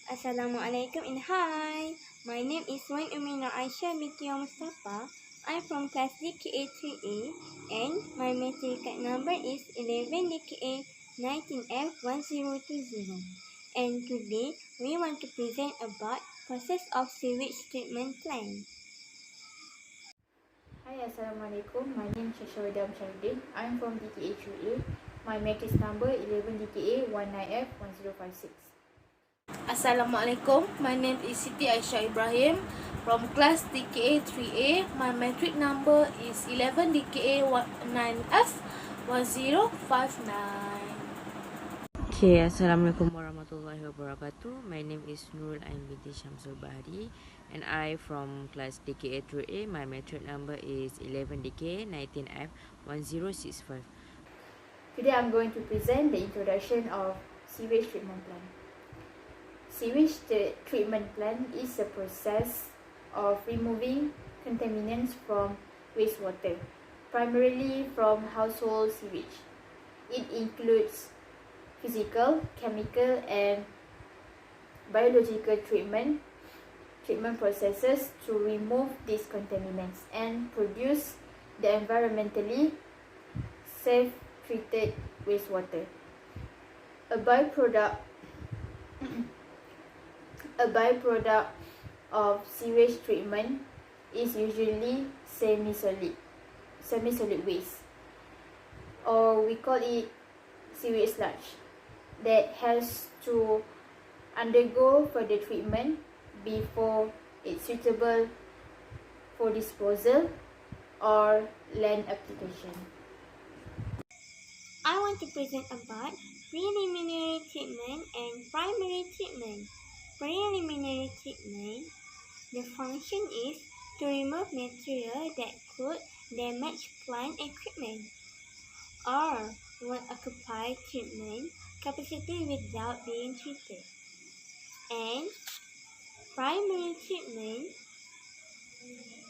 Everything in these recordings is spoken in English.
Assalamualaikum and hi. My name is Wan Umina Aisyah binti Mustafa. I'm from class DKA3A and my matric card number is 11 DKA 19F1020. And today we want to present about process of sewage treatment plant. Hi, Assalamualaikum. My name is Shashawada Syahidin. I'm from DKA3A. My matrix number 11 DKA 19F1056. Assalamualaikum. My name is Siti Aisyah Ibrahim from class DKA 3A. My matric number is 11 DKA 9F1059. Okay, Assalamualaikum warahmatullahi wabarakatuh. My name is Nurul Ain binti Syamsul Bahari and I from class DKA 3A. My matric number is 11 DKA 19F1065. Today I'm going to present the introduction of sewage treatment plant. Sewage treatment plant is a process of removing contaminants from wastewater, primarily from household sewage. It includes physical, chemical, and biological treatment processes to remove these contaminants and produce the environmentally safe treated wastewater. A byproduct of sewage treatment is usually semi-solid waste, or we call it sewage sludge, that has to undergo further treatment before it's suitable for disposal or land application. I want to present about preliminary treatment and primary treatment. Preliminary treatment, the function is to remove material that could damage plant equipment or will occupy treatment capacity without being treated. And primary treatment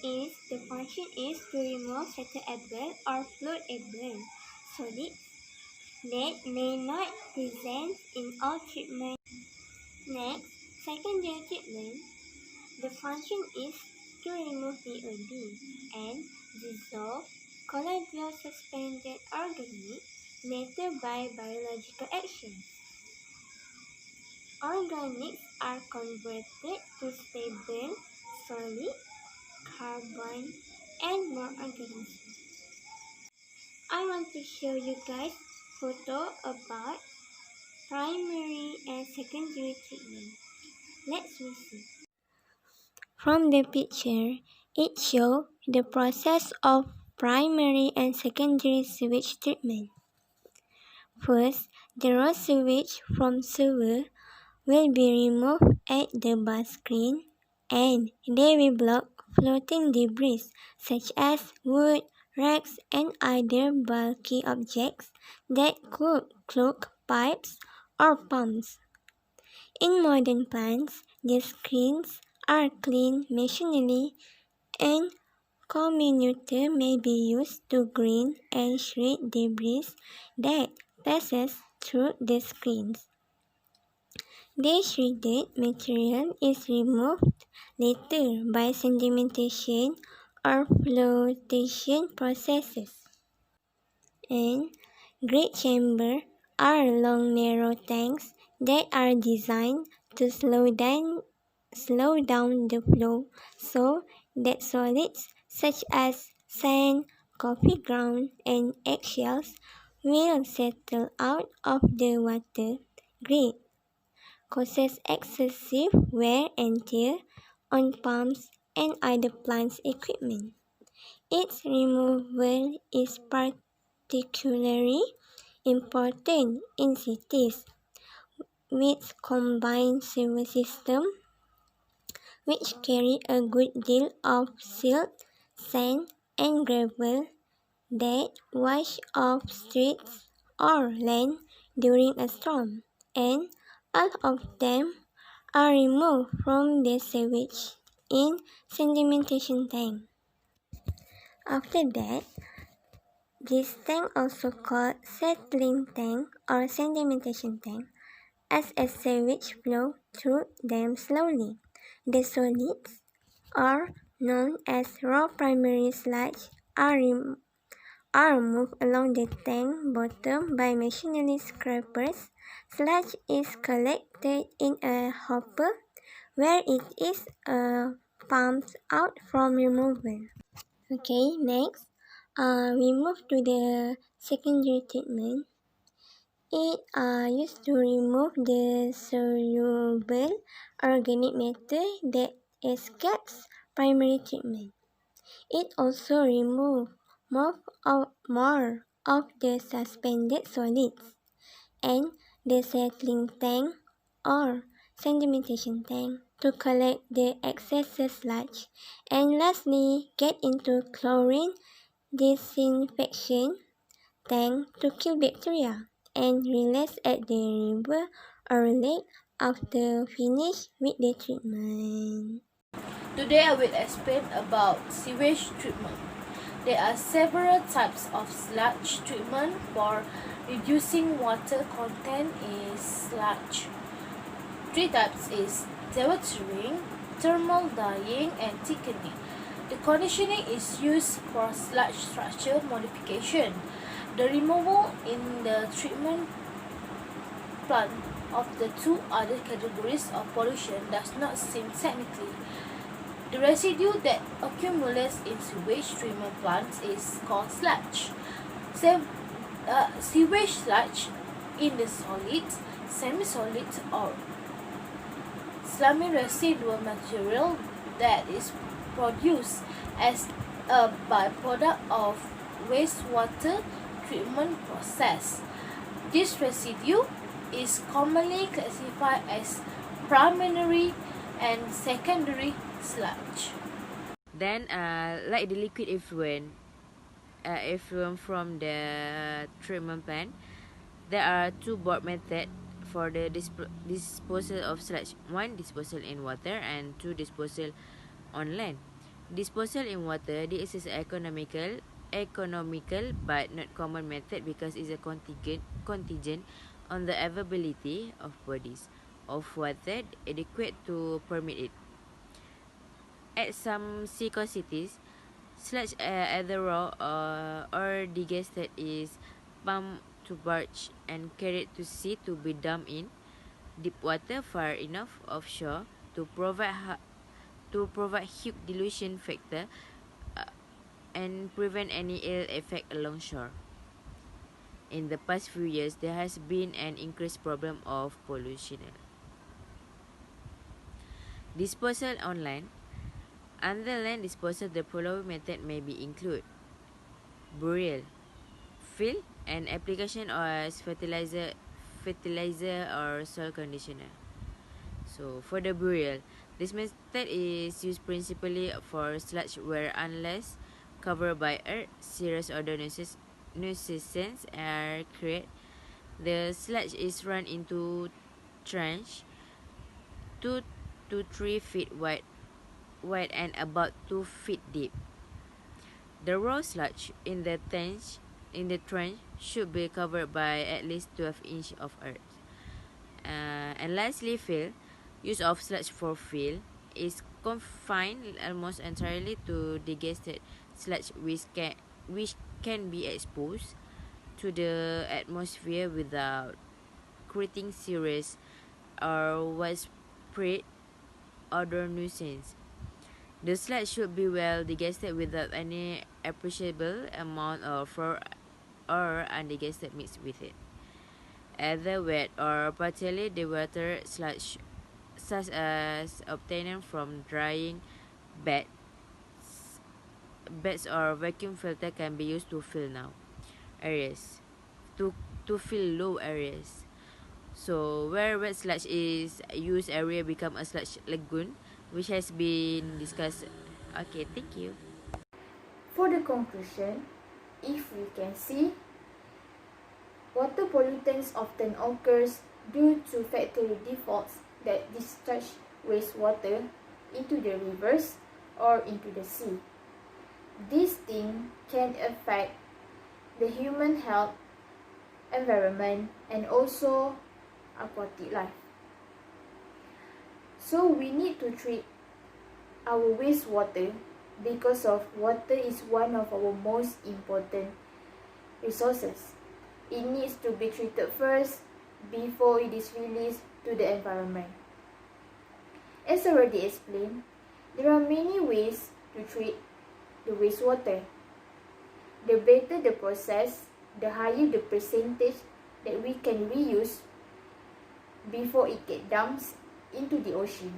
is the function is to remove settlable or floatable solids that may not present in all treatment. Next, secondary treatment. The function is to remove BOD and dissolve colloidal suspended organic matter by biological action. Organics are converted to stable, solid, carbon, and more organisms. I want to show you guys photo about primary and secondary treatment. Let's see. From the picture, it shows the process of primary and secondary sewage treatment. First, the raw sewage from sewer will be removed at the bus screen and they will block floating debris such as wood, rags, and other bulky objects that could clog pipes or pumps. In modern plants, the screens are cleaned manually and commuter may be used to grind and shred debris that passes through the screens. The shredded material is removed later by sedimentation or flotation processes. And grate chambers are long narrow tanks that are designed to slow down the flow so that solids such as sand, coffee ground, and eggshells will settle out of the water. Grate causes excessive wear and tear on pumps and other plant equipment. Its removal is particularly important in cities with combined sewer systems, which carry a good deal of silt, sand, and gravel that wash off streets or land during a storm, and all of them are removed from the sewage in sedimentation tank. After that, this tank, also called settling tank or sedimentation tank, as a sewage flow through them slowly. The solids, or known as raw primary sludge, are moved along the tank bottom by machinery scrapers. Sludge is collected in a hopper where it is pumped out from removal. Okay, next, we move to the secondary treatment. It used to remove the soluble organic matter that escapes primary treatment. It also removes more of the suspended solids and the settling tank or sedimentation tank to collect the excess sludge, and lastly get into chlorine disinfection tank to kill bacteria and release at the river or lake after finish with the treatment. Today I will explain about sewage treatment. There are several types of sludge treatment for reducing water content in sludge. Three types is dewatering, thermal dyeing, and thickening. The conditioning is used for sludge structure modification. The removal in the treatment plant of the two other categories of pollution does not seem technically. The residue that accumulates in sewage treatment plants is called sludge. Sewage sludge in the solid, semi-solid, or slimy residual material that is produced as a byproduct of wastewater treatment process. This residue is commonly classified as primary and secondary sludge. Then, like the liquid effluent from the treatment plant, there are two broad methods for the disposal of sludge. One, disposal in water, and two, disposal on land. Disposal in water, this is economical but not common method because it's a contingent on the availability of bodies of water adequate to permit it. At some seacoast cities, sludge either raw or degassed is pumped to barge and carried to sea to be dumped in deep water far enough offshore to provide huge dilution factor and prevent any ill effect along shore. In the past few years, there has been an increased problem of pollution. Disposal on land. Under land disposal, the following method may be included: burial, fill, and application as fertilizer or soil conditioner. So for the burial, this method is used principally for sludge where, unless covered by earth, serious odor nuisance are created. The sludge is run into trench 2 to 3 feet wide and about 2 feet deep. The raw sludge in the trench should be covered by at least 12 inches of earth. And lastly, fill. Use of sludge for fill is confined almost entirely to degassed sludge which can be exposed to the atmosphere without creating serious or widespread odor nuisance. The sludge should be well degassed without any appreciable amount of raw or undegassed mixed with it. Either wet or partially dewatered sludge, such as obtained from drying beds or vacuum filter, can be used to fill low areas. So where wet sludge is used, area become a sludge lagoon, which has been discussed. Okay, thank you. For the conclusion, if we can see, water pollutants often occurs due to factory defaults that discharge wastewater into the rivers or into the sea. These things can affect the human health, environment, and also aquatic life. So we need to treat our wastewater because of water is one of our most important resources. It needs to be treated first before it is released to the environment. As already explained, there are many ways to treat the wastewater. The better the process, the higher the percentage that we can reuse before it gets dumped into the ocean.